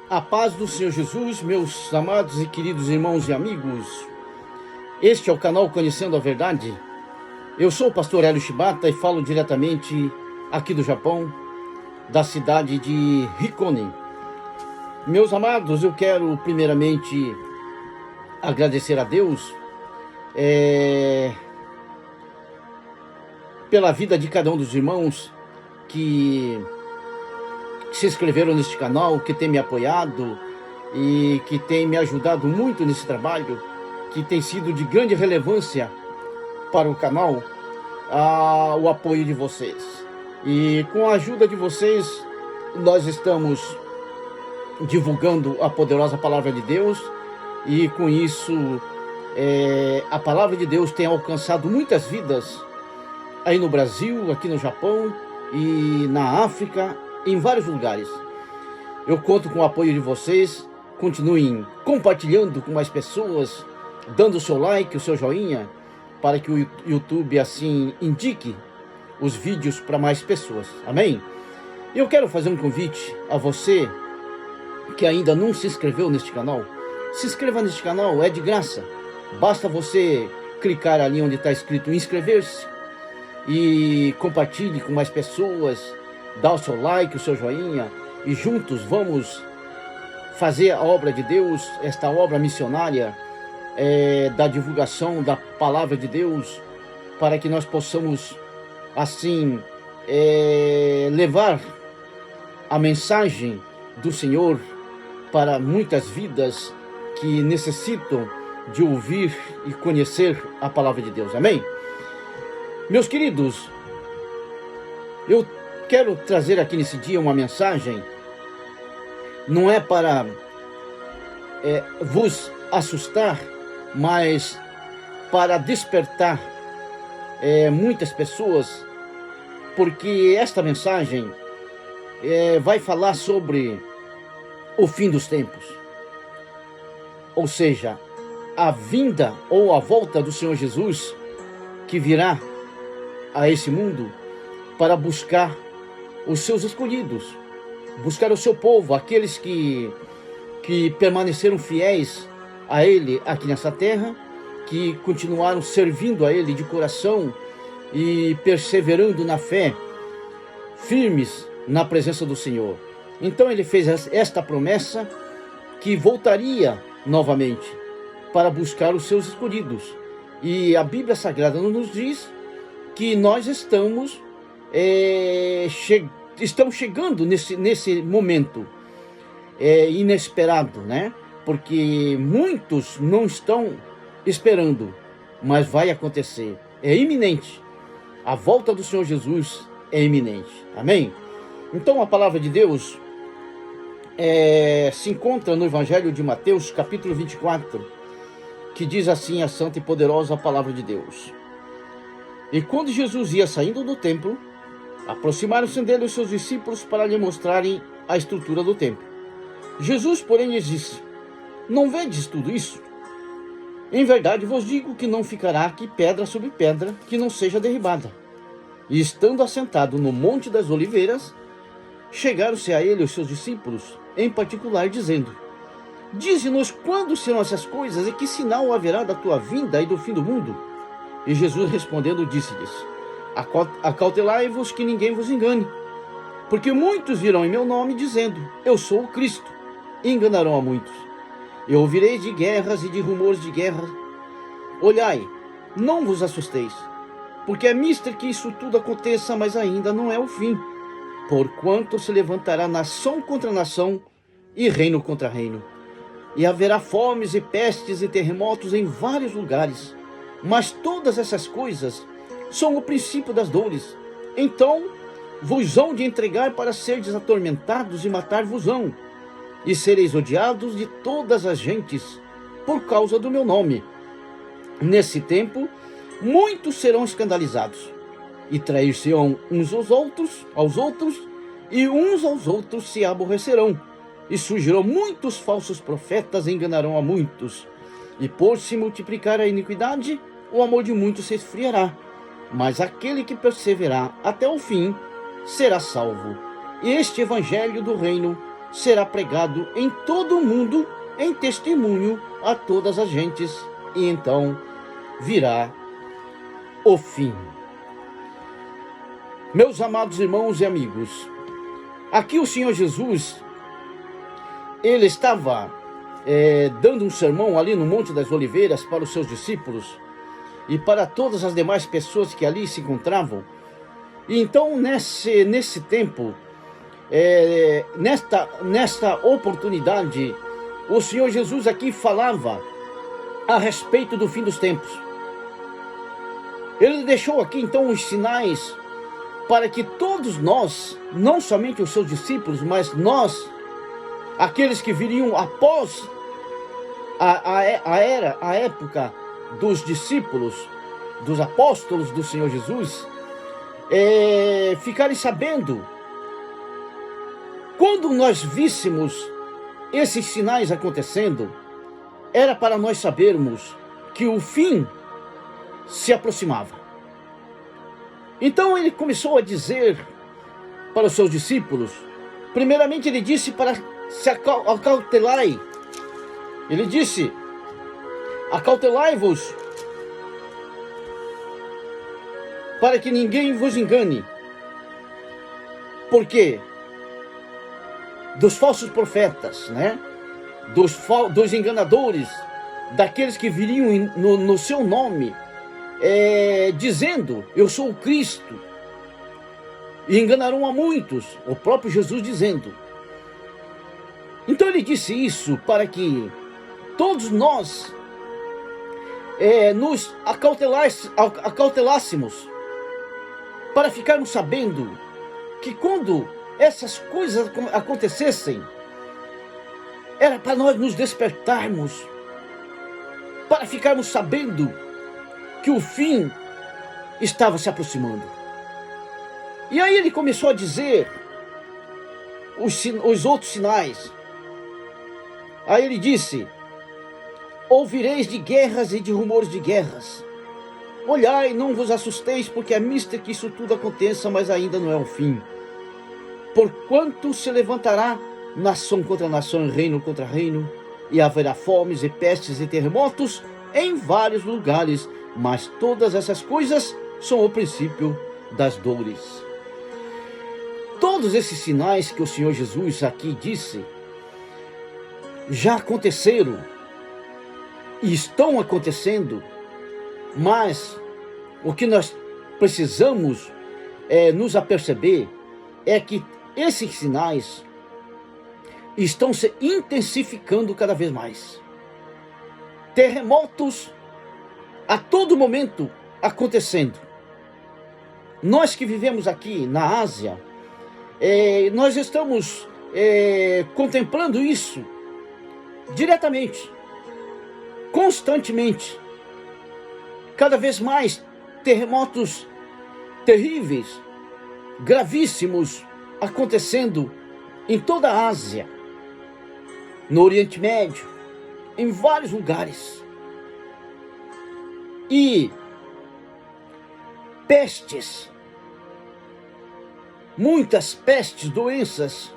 A paz do Senhor Jesus, meus amados e queridos irmãos e amigos. Este é o canal Conhecendo a Verdade. Eu sou o pastor Hélio Shibata e falo diretamente aqui do Japão, da cidade de Hikone. Meus amados, eu quero primeiramente agradecer a Deus pela vida de cada um dos irmãos que se inscreveram neste canal, que tem me apoiado e que tem me ajudado muito nesse trabalho, que tem sido de grande relevância para o canal, o apoio de vocês. E com a ajuda de vocês, nós estamos divulgando a poderosa palavra de Deus, e com isso a palavra de Deus tem alcançado muitas vidas aí no Brasil, aqui no Japão e na África, em vários lugares. Eu conto com o apoio de vocês. Continuem compartilhando com mais pessoas, dando o seu like, o seu joinha, para que o YouTube assim indique os vídeos para mais pessoas. Amém? Eu quero fazer um convite a você que ainda não se inscreveu neste canal. Se inscreva neste canal, é de graça. Basta você clicar ali onde está escrito inscrever-se e compartilhe com mais pessoas. Dá o seu like, o seu joinha, e juntos vamos fazer a obra de Deus, esta obra missionária da divulgação da palavra de Deus, para que nós possamos assim levar a mensagem do Senhor para muitas vidas que necessitam de ouvir e conhecer a palavra de Deus. Amém? Meus queridos, eu quero trazer aqui nesse dia uma mensagem, não é para vos assustar, mas para despertar muitas pessoas, porque esta mensagem vai falar sobre o fim dos tempos, ou seja, a vinda ou a volta do Senhor Jesus, que virá a esse mundo para buscar os seus escolhidos, buscar o seu povo, aqueles que permaneceram fiéis a Ele aqui nessa terra, que continuaram servindo a Ele de coração e perseverando na fé, firmes na presença do Senhor. Então Ele fez esta promessa que voltaria novamente para buscar os seus escolhidos. E a Bíblia Sagrada nos diz que nós estamos chegando nesse momento inesperado, né? Porque muitos não estão esperando, mas vai acontecer, é iminente. A volta do Senhor Jesus é iminente, amém? Então a palavra de Deus se encontra no Evangelho de Mateus, capítulo 24, que diz assim a santa e poderosa palavra de Deus. E quando Jesus ia saindo do templo, aproximaram-se dele os seus discípulos para lhe mostrarem a estrutura do templo. Jesus, porém, lhes disse: não vedes tudo isso? Em verdade vos digo que não ficará aqui pedra sobre pedra que não seja derribada. E estando assentado no Monte das Oliveiras, chegaram-se a ele os seus discípulos, em particular, dizendo: dize-nos quando serão essas coisas e que sinal haverá da tua vinda e do fim do mundo? E Jesus respondendo disse-lhes: acautelai-vos que ninguém vos engane, porque muitos virão em meu nome dizendo: eu sou o Cristo, e enganarão a muitos. E ouvireis de guerras e de rumores de guerra. Olhai, não vos assusteis, porque é mister que isso tudo aconteça, mas ainda não é o fim. Porquanto se levantará nação contra nação e reino contra reino. E haverá fomes e pestes e terremotos em vários lugares. Mas todas essas coisas são o princípio das dores. Então vos hão de entregar para serdes atormentados e matar-vos-ão, e sereis odiados de todas as gentes por causa do meu nome. Nesse tempo muitos serão escandalizados, e trair-se-ão uns aos outros, e uns aos outros se aborrecerão. E surgirão muitos falsos profetas e enganarão a muitos. E por se multiplicar a iniquidade, o amor de muitos se esfriará. Mas aquele que perseverar até o fim será salvo. Este evangelho do reino será pregado em todo o mundo em testemunho a todas as gentes, e então virá o fim. Meus amados irmãos e amigos, aqui o Senhor Jesus, ele estava dando um sermão ali no Monte das Oliveiras para os seus discípulos e para todas as demais pessoas que ali se encontravam. E então, nesse tempo, nesta oportunidade, o Senhor Jesus aqui falava a respeito do fim dos tempos. Ele deixou aqui então os sinais para que todos nós, não somente os seus discípulos, mas nós, aqueles que viriam após a época dos discípulos, dos apóstolos do Senhor Jesus, ficarem sabendo. Quando nós víssemos esses sinais acontecendo, era para nós sabermos que o fim se aproximava. Então ele começou a dizer para os seus discípulos, primeiramente ele disse para se acautelai. Ele disse, acautelai-vos, para que ninguém vos engane. Por quê? Dos falsos profetas, né? Dos enganadores, daqueles que viriam no seu nome, dizendo, eu sou o Cristo, e enganarão a muitos, o próprio Jesus dizendo. Então ele disse isso para que todos nós nos acautelássemos, para ficarmos sabendo que quando essas coisas acontecessem, era para nós nos despertarmos, para ficarmos sabendo que o fim estava se aproximando. E aí ele começou a dizer os outros sinais. Aí ele disse, ouvireis de guerras e de rumores de guerras. Olhai, não vos assusteis, porque é mister que isso tudo aconteça, mas ainda não é o fim. Porquanto se levantará nação contra nação, reino contra reino, e haverá fomes e pestes e terremotos em vários lugares, mas todas essas coisas são o princípio das dores. Todos esses sinais que o Senhor Jesus aqui disse, já aconteceram e estão acontecendo, mas o que nós precisamos nos aperceber é que esses sinais estão se intensificando cada vez mais. Terremotos a todo momento acontecendo. Nós que vivemos aqui na Ásia, nós estamos contemplando isso diretamente, constantemente. Cada vez mais terremotos terríveis, gravíssimos acontecendo em toda a Ásia, no Oriente Médio, em vários lugares. E pestes, muitas pestes, doenças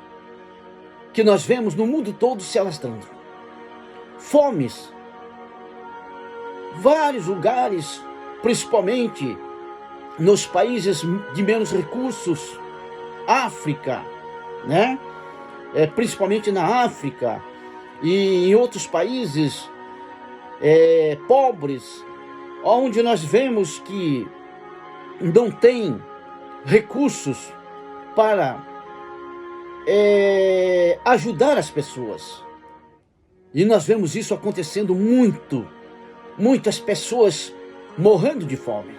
que nós vemos no mundo todo se alastrando. Fomes, vários lugares, principalmente nos países de menos recursos, África, né? Principalmente na África e em outros países pobres, onde nós vemos que não tem recursos para ajudar as pessoas. E nós vemos isso acontecendo muito. Muitas pessoas morrendo de fome,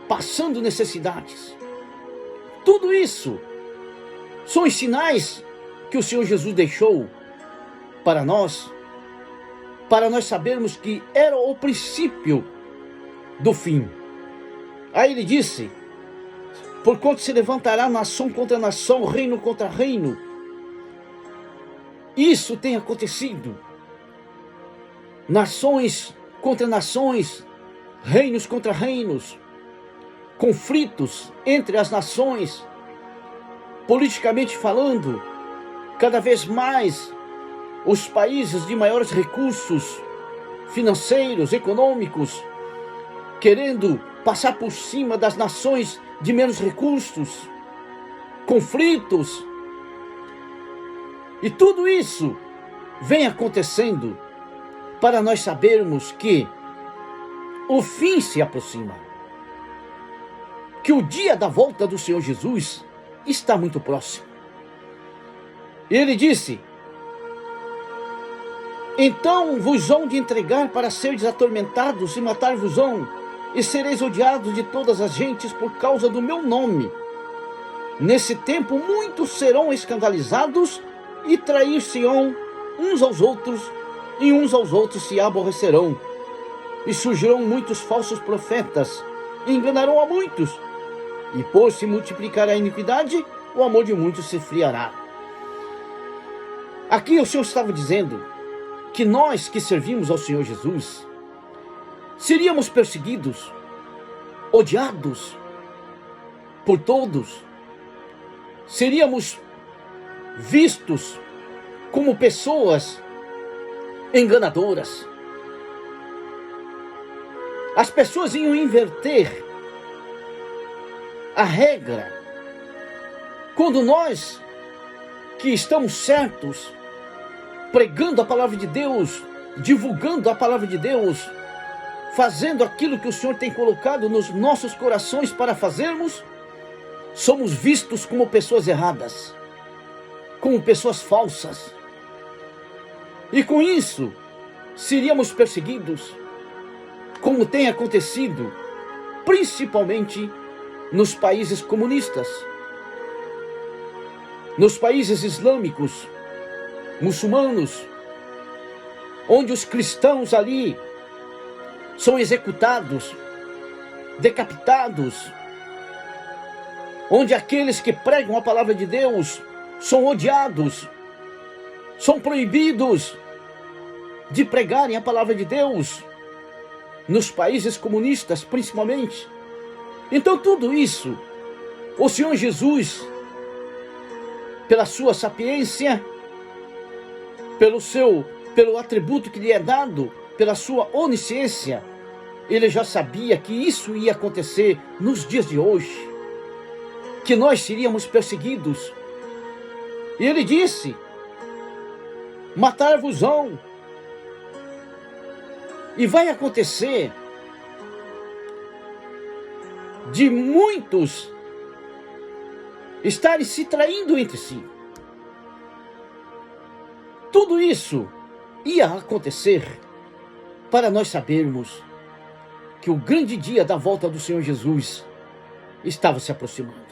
passando necessidades. Tudo isso são os sinais que o Senhor Jesus deixou para nós sabermos que era o princípio do fim. Aí ele disse, porquanto se levantará nação contra nação, reino contra reino. Isso tem acontecido. Nações contra nações, reinos contra reinos, conflitos entre as nações, politicamente falando, cada vez mais os países de maiores recursos financeiros, econômicos, querendo passar por cima das nações de menos recursos, conflitos. E tudo isso vem acontecendo para nós sabermos que o fim se aproxima, que o dia da volta do Senhor Jesus está muito próximo. Ele disse: então vos hão de entregar para seres atormentados e matar-vos-ão, e sereis odiados de todas as gentes por causa do meu nome. Nesse tempo muitos serão escandalizados e trair-se-ão uns aos outros, e uns aos outros se aborrecerão. E surgirão muitos falsos profetas, e enganarão a muitos. E por se multiplicar a iniquidade, o amor de muitos se esfriará. Aqui o Senhor estava dizendo que nós que servimos ao Senhor Jesus seríamos perseguidos, odiados por todos, seríamos vistos como pessoas enganadoras. As pessoas iam inverter a regra quando nós que estamos certos, pregando a palavra de Deus, divulgando a palavra de Deus, fazendo aquilo que o Senhor tem colocado nos nossos corações para fazermos, somos vistos como pessoas erradas, como pessoas falsas. E com isso, seríamos perseguidos, como tem acontecido, principalmente nos países comunistas, nos países islâmicos, muçulmanos, onde os cristãos ali são executados, decapitados, onde aqueles que pregam a palavra de Deus são odiados, são proibidos de pregarem a palavra de Deus, nos países comunistas principalmente. Então tudo isso, o Senhor Jesus, pela sua sapiência, pelo atributo que lhe é dado, pela sua onisciência, ele já sabia que isso ia acontecer nos dias de hoje, que nós seríamos perseguidos. E ele disse: matar-vos-ão. E vai acontecer de muitos estarem se traindo entre si. Tudo isso ia acontecer para nós sabermos que o grande dia da volta do Senhor Jesus estava se aproximando.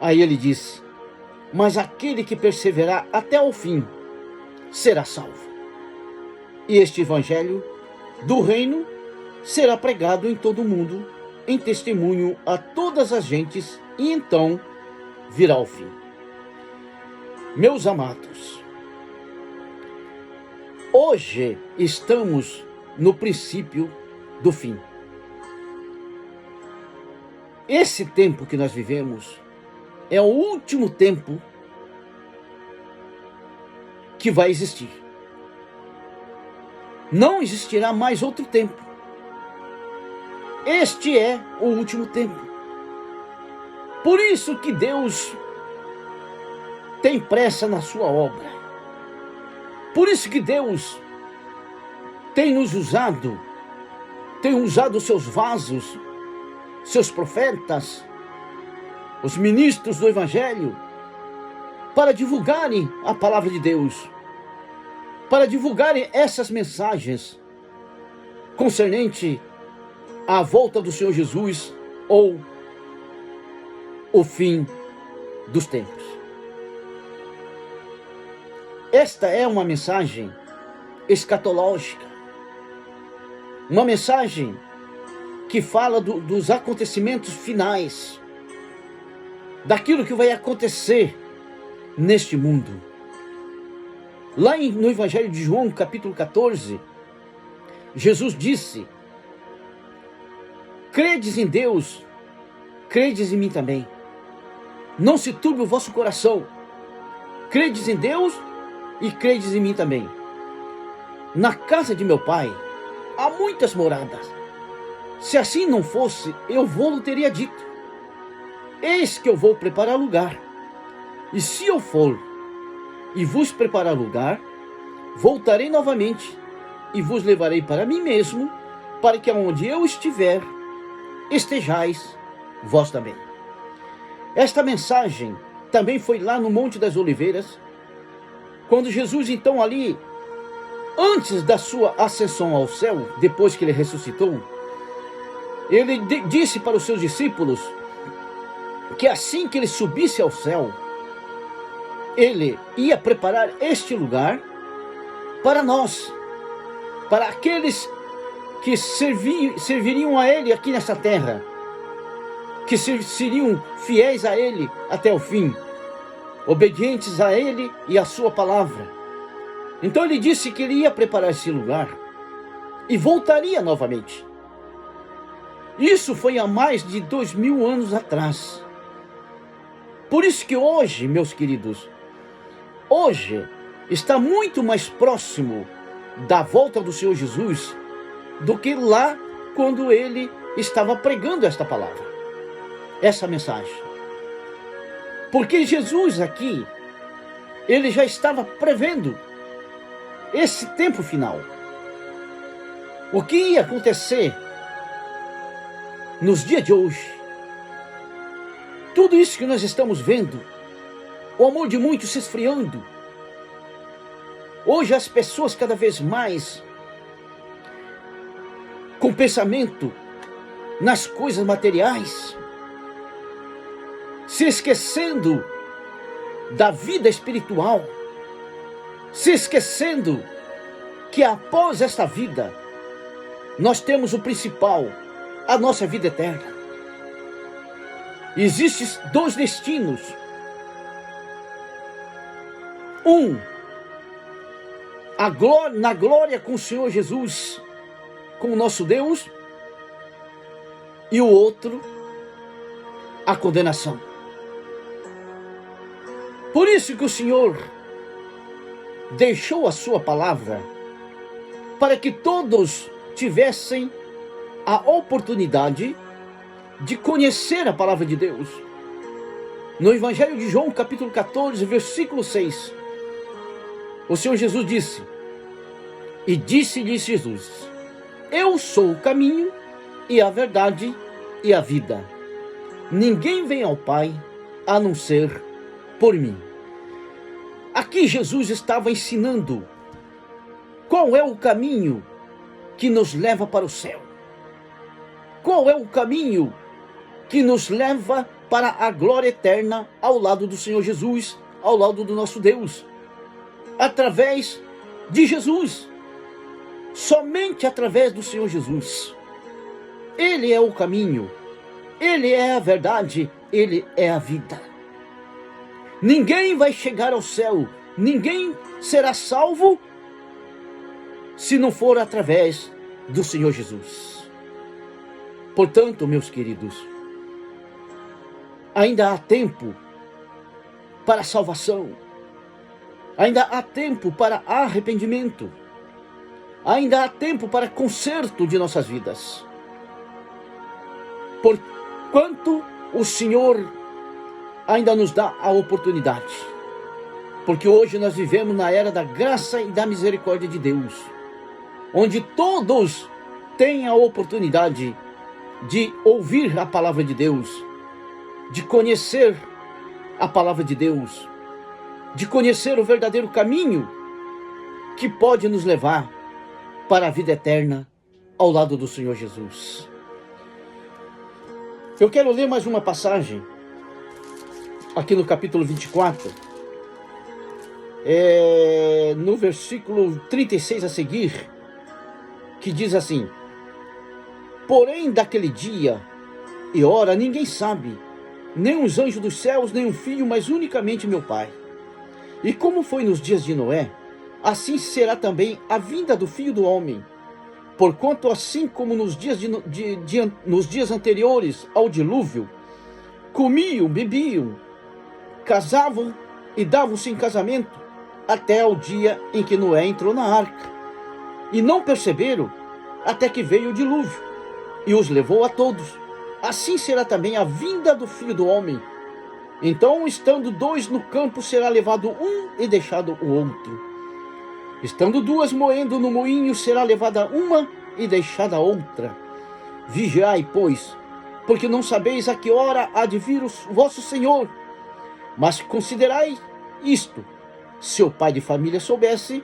Aí ele disse: mas aquele que perseverar até o fim será salvo. E este evangelho do reino será pregado em todo o mundo, em testemunho a todas as gentes, e então virá o fim. Meus amados, hoje estamos no princípio do fim. Esse tempo que nós vivemos é o último tempo que vai existir. Não existirá mais outro tempo. Este é o último tempo. Por isso que Deus tem pressa na sua obra. Por isso que Deus tem nos usado, tem usado os seus vasos, seus profetas, os ministros do Evangelho, para divulgarem a palavra de Deus, para divulgarem essas mensagens concernente à volta do Senhor Jesus ou o fim dos tempos. Esta é uma mensagem escatológica, uma mensagem que fala dos acontecimentos finais, daquilo que vai acontecer neste mundo. Lá no Evangelho de João, capítulo 14, Jesus disse: credes em Deus, credes em mim também. Não se turbe o vosso coração. credes em Deus e credes em mim também. Na casa de meu pai há muitas moradas. Se assim não fosse, eu vou-lo teria dito. Eis que eu vou preparar lugar. E se eu for e vos preparar lugar, voltarei novamente e vos levarei para mim mesmo, para que aonde eu estiver, estejais vós também. Esta mensagem também foi lá no Monte das Oliveiras, quando Jesus então ali, antes da sua ascensão ao céu, depois que ele ressuscitou, ele disse para os seus discípulos que assim que ele subisse ao céu, ele ia preparar este lugar para nós, para aqueles que serviriam a ele aqui nessa terra, que seriam fiéis a ele até o fim, obedientes a ele e a sua palavra. Então ele disse que ele ia preparar esse lugar e voltaria novamente. Isso foi há mais de 2000 anos atrás. Por isso que hoje, meus queridos, hoje está muito mais próximo da volta do Senhor Jesus do que lá quando ele estava pregando esta palavra, essa mensagem. Porque Jesus aqui, ele já estava prevendo esse tempo final. O que ia acontecer nos dias de hoje. Tudo isso que nós estamos vendo, o amor de muitos se esfriando. Hoje as pessoas cada vez mais com pensamento nas coisas materiais, se esquecendo da vida espiritual, se esquecendo que após esta vida nós temos o principal, a nossa vida eterna. Existem dois destinos. Na glória com o Senhor Jesus, com o nosso Deus, e o outro, a condenação. Por isso que o Senhor deixou a sua palavra, para que todos tivessem a oportunidade de conhecer a palavra de Deus. No Evangelho de João, capítulo 14, versículo 6, o Senhor Jesus disse, e disse-lhes Jesus, eu sou o caminho e a verdade e a vida. Ninguém vem ao Pai a não ser por mim. Aqui Jesus estava ensinando qual é o caminho que nos leva para o céu. Qual é o caminho que nos leva para a glória eterna ao lado do Senhor Jesus, ao lado do nosso Deus? Através de Jesus. Somente através do Senhor Jesus. Ele é o caminho, Ele é a verdade, Ele é a vida. Ninguém vai chegar ao céu, ninguém será salvo se não for através do Senhor Jesus. Portanto, meus queridos, ainda há tempo para salvação, ainda há tempo para arrependimento, ainda há tempo para conserto de nossas vidas. Porquanto o Senhor ainda nos dá a oportunidade, porque hoje nós vivemos na era da graça e da misericórdia de Deus, onde todos têm a oportunidade de ouvir a palavra de Deus, de conhecer a palavra de Deus, de conhecer o verdadeiro caminho que pode nos levar para a vida eterna ao lado do Senhor Jesus. Eu quero ler mais uma passagem aqui no capítulo 24, no versículo 36 a seguir, que diz assim, porém daquele dia e hora ninguém sabe, nem os anjos dos céus, nem o Filho, mas unicamente meu Pai. E como foi nos dias de Noé, assim será também a vinda do Filho do Homem. Porquanto assim como nos dias anteriores ao dilúvio, comiam, bebiam, casavam e davam-se em casamento até ao dia em que Noé entrou na arca. E não perceberam até que veio o dilúvio e os levou a todos. Assim será também a vinda do Filho do Homem. Então, estando dois no campo, será levado um e deixado o outro. Estando duas moendo no moinho, será levada uma e deixada a outra. Vigiai, pois, porque não sabeis a que hora há de vir o vosso Senhor. Mas considerai isto: se o pai de família soubesse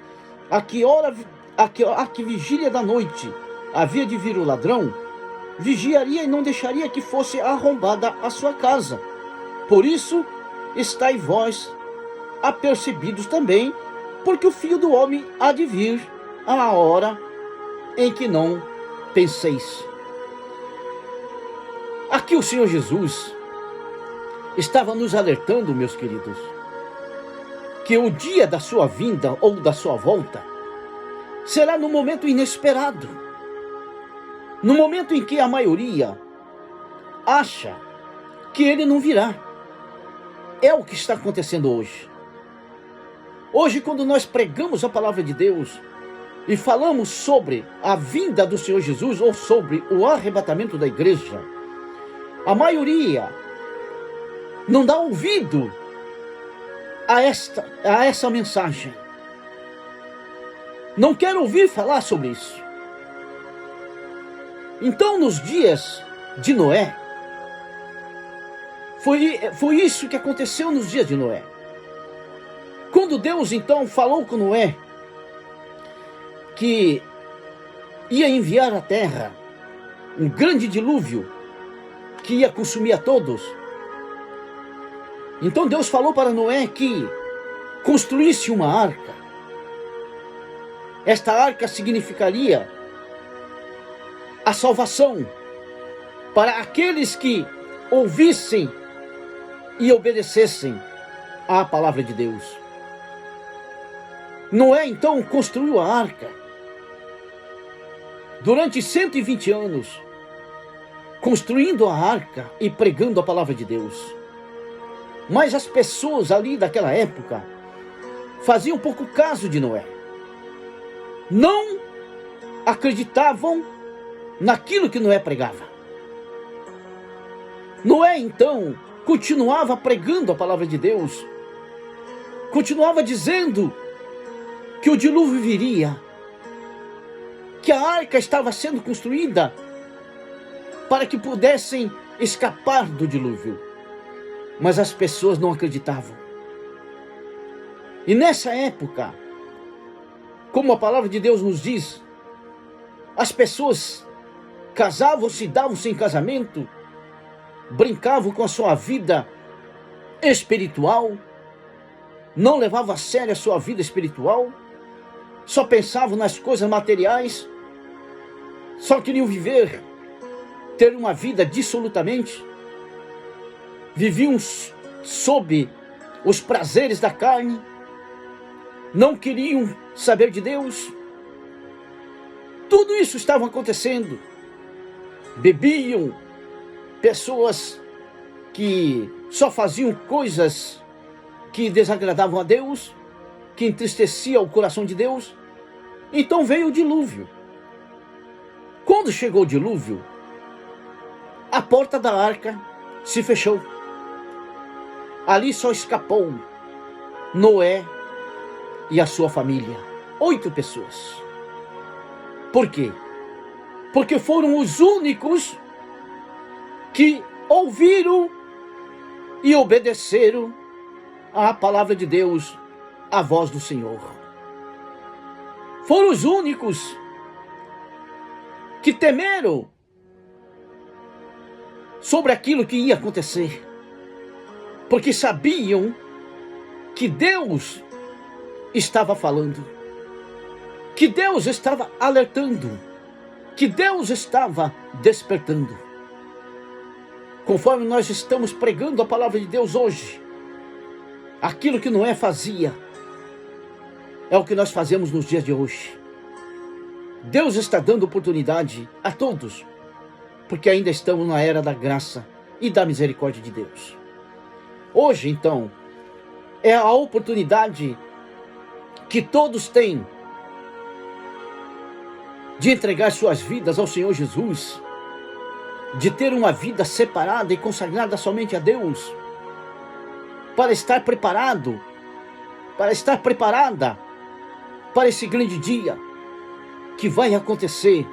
a que vigília da noite havia de vir o ladrão, vigiaria e não deixaria que fosse arrombada a sua casa. Por isso, estai vós apercebidos também, porque o Filho do Homem há de vir à hora em que não penseis. Aqui o Senhor Jesus estava nos alertando, meus queridos, que o dia da sua vinda ou da sua volta será no momento inesperado, no momento em que a maioria acha que ele não virá. É o que está acontecendo hoje. Hoje, quando nós pregamos a palavra de Deus e falamos sobre a vinda do Senhor Jesus ou sobre o arrebatamento da igreja, a maioria não dá ouvido a essa mensagem. Não quer ouvir falar sobre isso. Então, nos dias de Noé, foi isso que aconteceu nos dias de Noé. Quando Deus então falou com Noé que ia enviar à terra um grande dilúvio que ia consumir a todos, então Deus falou para Noé que construísse uma arca. Esta arca significaria a salvação para aqueles que ouvissem e obedecessem à palavra de Deus. Noé então construiu a arca durante 120 anos, construindo a arca e pregando a palavra de Deus. Mas as pessoas ali daquela época faziam pouco caso de Noé. Não acreditavam naquilo que Noé pregava. Noé então continuava pregando a palavra de Deus, continuava dizendo que o dilúvio viria, que a arca estava sendo construída para que pudessem escapar do dilúvio. Mas as pessoas não acreditavam. E nessa época, como a palavra de Deus nos diz, as pessoas casavam-se, davam-se em casamento, brincavam com a sua vida espiritual, não levavam a sério a sua vida espiritual, só pensavam nas coisas materiais, só queriam viver, ter uma vida dissolutamente, viviam sob os prazeres da carne, não queriam saber de Deus. Tudo isso estava acontecendo. Bebiam, pessoas que só faziam coisas que desagradavam a Deus, que entristeciam o coração de Deus. Então veio o dilúvio. Quando chegou o dilúvio, a porta da arca se fechou. Ali só escapou Noé e a sua família, 8 pessoas. Por quê? Porque foram os únicos que ouviram e obedeceram à palavra de Deus, à voz do Senhor. Foram os únicos que temeram sobre aquilo que ia acontecer, porque sabiam que Deus estava falando, que Deus estava alertando, que Deus estava despertando. Conforme nós estamos pregando a palavra de Deus hoje, aquilo que Noé fazia é o que nós fazemos nos dias de hoje. Deus está dando oportunidade a todos, porque ainda estamos na era da graça e da misericórdia de Deus. Hoje, então, É a oportunidade que todos têm de entregar suas vidas ao Senhor Jesus, de ter uma vida separada e consagrada somente a Deus, para estar preparado, para estar preparada para esse grande dia que vai acontecer.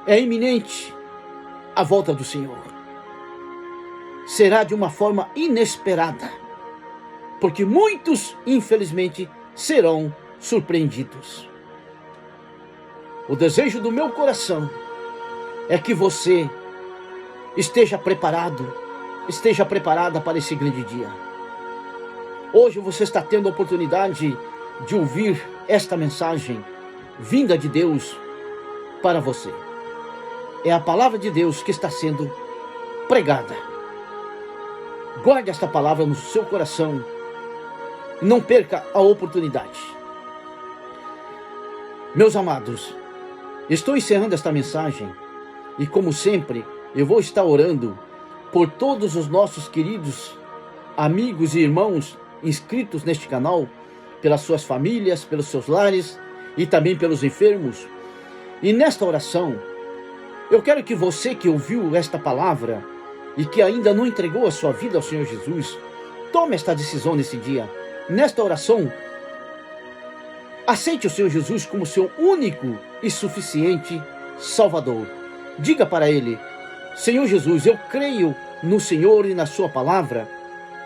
É iminente a volta do Senhor. Será de uma forma inesperada, porque muitos, infelizmente, serão surpreendidos. O desejo do meu coração é que você esteja preparado, esteja preparada para esse grande dia. Hoje você está tendo a oportunidade de ouvir esta mensagem vinda de Deus para você. É a palavra de Deus que está sendo pregada. Guarde esta palavra no seu coração. Não perca a oportunidade. Meus amados, estou encerrando esta mensagem e, como sempre, eu vou estar orando por todos os nossos queridos amigos e irmãos inscritos neste canal, pelas suas famílias, pelos seus lares e também pelos enfermos. E nesta oração, eu quero que você que ouviu esta palavra e que ainda não entregou a sua vida ao Senhor Jesus, tome esta decisão nesse dia. Nesta oração, aceite o Senhor Jesus como seu único e suficiente Salvador. Diga para Ele: Senhor Jesus, eu creio no Senhor e na sua palavra.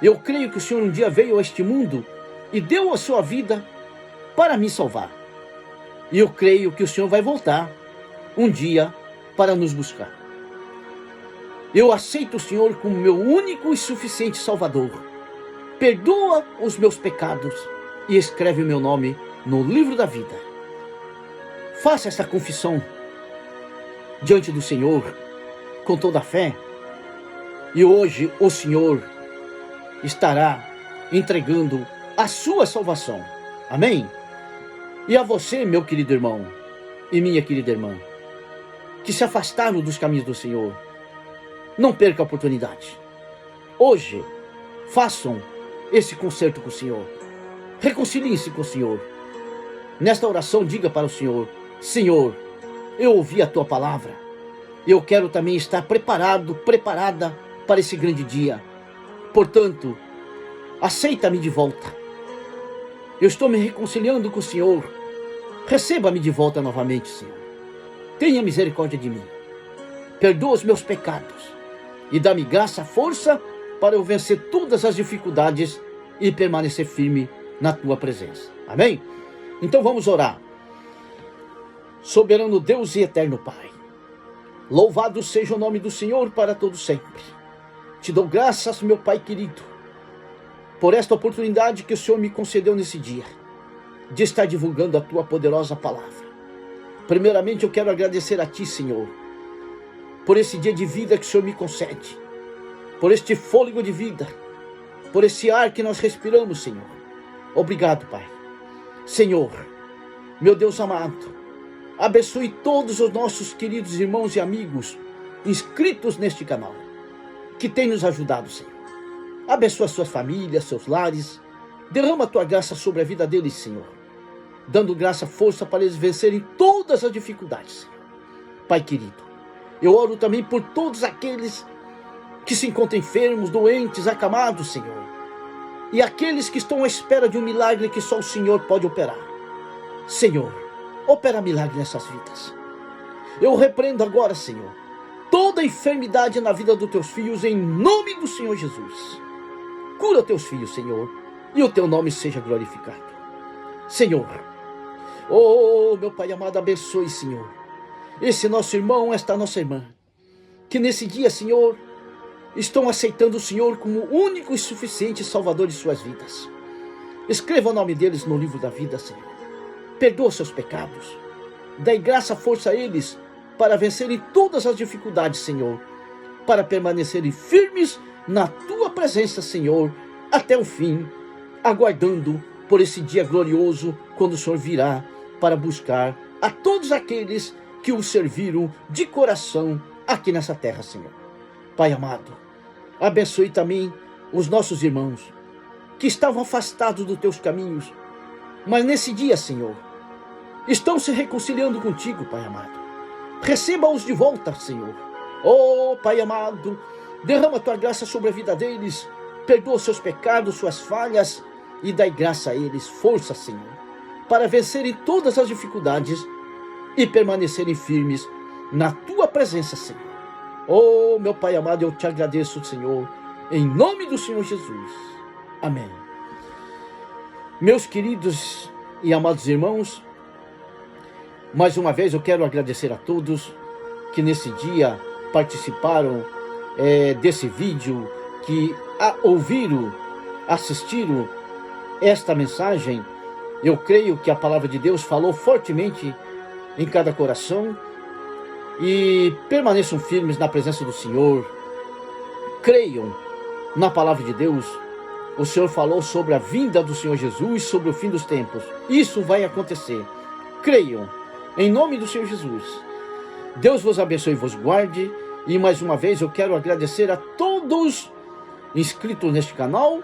Eu creio que o Senhor um dia veio a este mundo e deu a sua vida para me salvar. E eu creio que o Senhor vai voltar um dia para nos buscar. Eu aceito o Senhor como meu único e suficiente Salvador. Perdoa os meus pecados e escreve o meu nome no livro da vida. Faça esta confissão diante do Senhor com toda a fé. E hoje o Senhor estará entregando a sua salvação. Amém? E a você, meu querido irmão e minha querida irmã, que se afastaram dos caminhos do Senhor, não perca a oportunidade. Hoje, façam esse concerto com o Senhor. Reconciliem-se com o Senhor. Nesta oração, diga para o Senhor: Senhor, eu ouvi a tua palavra. Eu quero também estar preparado, preparada para esse grande dia. Portanto, aceita-me de volta. Eu estou me reconciliando com o Senhor. Receba-me de volta novamente, Senhor. Tenha misericórdia de mim. Perdoa os meus pecados e dá-me graça, força para eu vencer todas as dificuldades e permanecer firme na tua presença. Amém? Então vamos orar. Soberano Deus e eterno Pai, louvado seja o nome do Senhor para todo sempre. Te dou graças, meu Pai querido, por esta oportunidade que o Senhor me concedeu nesse dia, de estar divulgando a tua poderosa palavra. Primeiramente eu quero agradecer a ti, Senhor, por esse dia de vida que o Senhor me concede, por este fôlego de vida, por esse ar que nós respiramos, Senhor. Obrigado, Pai. Senhor, meu Deus amado, abençoe todos os nossos queridos irmãos e amigos inscritos neste canal, que tem nos ajudado, Senhor. Abençoa suas famílias, seus lares. Derrama a tua graça sobre a vida deles, Senhor, dando graça, força para eles vencerem todas as dificuldades, Senhor. Pai querido, eu oro também por todos aqueles que se encontram enfermos, doentes, acamados, Senhor, e aqueles que estão à espera de um milagre que só o Senhor pode operar. Senhor, opera milagre nessas vidas. Eu repreendo agora, Senhor, toda enfermidade na vida dos teus filhos, em nome do Senhor Jesus. Cura teus filhos, Senhor, e o teu nome seja glorificado. Senhor, oh, meu Pai amado, abençoe, Senhor, esse nosso irmão, esta nossa irmã, que nesse dia, Senhor, estão aceitando o Senhor como o único e suficiente Salvador de suas vidas. Escreva o nome deles no livro da vida, Senhor. Perdoa seus pecados. Dai graça, força a eles para vencerem todas as dificuldades, Senhor, para permanecerem firmes na tua presença, Senhor, até o fim, aguardando por esse dia glorioso, quando o Senhor virá para buscar a todos aqueles que o serviram de coração aqui nessa terra, Senhor. Pai amado, abençoe também os nossos irmãos que estavam afastados dos teus caminhos, mas nesse dia, Senhor, estão se reconciliando contigo, Pai amado. Receba-os de volta, Senhor. Oh, Pai amado, derrama a tua graça sobre a vida deles, perdoa seus pecados, suas falhas, e dai graça a eles, força, Senhor, para vencerem todas as dificuldades e permanecerem firmes na tua presença, Senhor. Oh, meu Pai amado, eu te agradeço, Senhor, em nome do Senhor Jesus. Amém. Meus queridos e amados irmãos, mais uma vez eu quero agradecer a todos que nesse dia participaram desse vídeo, que ouviram, assistiram esta mensagem. Eu creio que a palavra de Deus falou fortemente em cada coração, e permaneçam firmes na presença do Senhor. Creiam na palavra de Deus. O Senhor falou sobre a vinda do Senhor Jesus, sobre o fim dos tempos. Isso vai acontecer. Creiam em nome do Senhor Jesus. Deus vos abençoe e vos guarde. E mais uma vez eu quero agradecer a todos inscritos neste canal,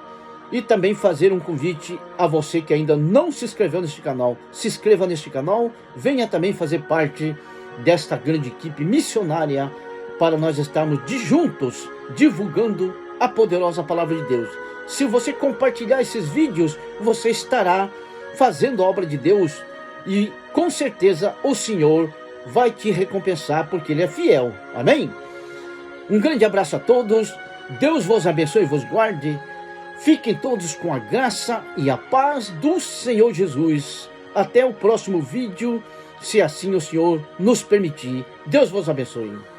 e também fazer um convite a você que ainda não se inscreveu neste canal. Se inscreva neste canal, venha também fazer parte desta grande equipe missionária, para nós estarmos juntos divulgando a poderosa palavra de Deus. Se você compartilhar esses vídeos, você estará fazendo a obra de Deus, e com certeza o Senhor vai te recompensar, porque Ele é fiel. Amém? Um grande abraço a todos. Deus vos abençoe e vos guarde. Fiquem todos com a graça e a paz do Senhor Jesus. Até o próximo vídeo, se assim o Senhor nos permitir. Deus vos abençoe.